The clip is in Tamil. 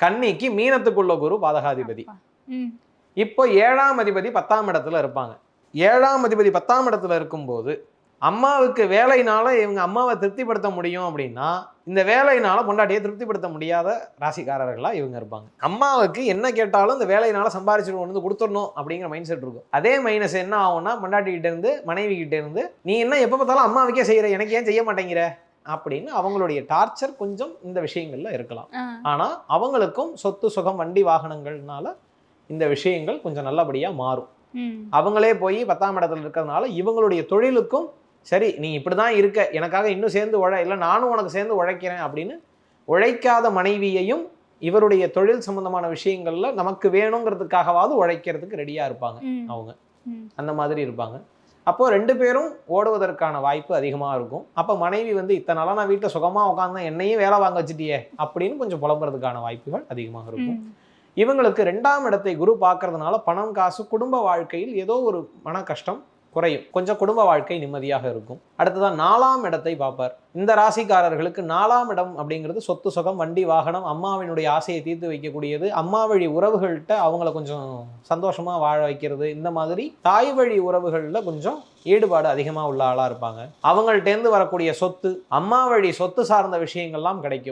கன்னிக்கு மீனத்துக்குள்ள குரு பாதகாதிபதி. இப்போ 7ஆம் அதிபதி 10ஆம் இடத்துல இருப்பாங்க. 7ஆம் அதிபதி 10ஆம் இடத்துல இருக்கும்போது அம்மாவுக்கு வேலைனால இவங்க அம்மாவை திருப்திப்படுத்த முடியும் அப்படின்னா, இந்த வேலைனால பொண்டாட்டியை திருப்திப்படுத்த முடியாத ராசிக்காரர்களா இவங்க இருப்பாங்க. அம்மாவுக்கு என்ன கேட்டாலும் இந்த வேலையினால சம்பாரிச்சுட்டு வந்து கொடுத்துடணும் அப்படிங்கிற மைண்ட் செட் இருக்கும். அதே மைனஸ் என்ன ஆகும்னா, பொண்டாட்டி கிட்ட இருந்து மனைவி கிட்ட இருந்து நீ என்ன எப்ப பார்த்தாலும் அம்மாவுக்கே செய்யற, எனக்கு ஏன் செய்ய மாட்டேங்கிற அப்படின்னு அவங்களுடைய டார்ச்சர் கொஞ்சம் இந்த விஷயங்கள்ல இருக்கலாம். ஆனா அவங்களுக்கும் சொத்து சுகம் வண்டி வாகனங்கள்னால இந்த விஷயங்கள் கொஞ்சம் நல்லபடியா மாறும். அவங்களே போய் 10ஆம் இடத்துல இருக்கிறதுனால இவங்களுடைய தொழிலுக்கும் சரி நீ இப்படிதான் இருக்க, எனக்காக இன்னும் சேர்ந்து இல்லை நானும் உனக்கு சேர்ந்து உழைக்கிறேன் அப்படின்னு உழைக்காத மனைவியையும் இவருடைய தொழில் சம்பந்தமான விஷயங்கள்ல நமக்கு வேணுங்கிறதுக்காகவாவது உழைக்கிறதுக்கு ரெடியா இருப்பாங்க அவங்க. அந்த மாதிரி இருப்பாங்க. அப்போ 2 பேரும் ஓடுவதற்கான வாய்ப்பு அதிகமா இருக்கும். அப்ப மனைவி இத்தனை நாளா நான் வீட்டுல சுகமா உட்காந்து என்னையும் வேலை வாங்க வச்சுட்டியே அப்படின்னு கொஞ்சம் புலம்புறதுக்கான வாய்ப்புகள் அதிகமாக இருக்கும். இவங்களுக்கு 2ஆம் இடத்தை குரு பார்க்கறதுனால பணம் காசு குடும்ப வாழ்க்கையில் ஏதோ ஒரு மன கஷ்டம் குறையும், கொஞ்சம் குடும்ப வாழ்க்கை நிம்மதியாக இருக்கும். அடுத்ததான் 4ஆம் இடத்தை பார்ப்பார். இந்த ராசிக்காரர்களுக்கு 4ஆம் இடம் அப்படிங்கிறது சொத்து சுகம் வண்டி வாகனம், அம்மாவினுடைய ஆசையை தீர்த்து வைக்கக்கூடியது, அம்மா வழி உறவுகள்கிட்ட அவங்கள கொஞ்சம் சந்தோஷமா வாழ வைக்கிறது, இந்த மாதிரி தாய் வழி உறவுகள்ல கொஞ்சம் ஈடுபாடு அதிகமா உள்ள ஆளா இருப்பாங்க. அவங்கள்ட்ட இருந்து வரக்கூடிய சொத்து, அம்மா வழி சொத்து சார்ந்த விஷயங்கள்லாம் கிடைக்கும்.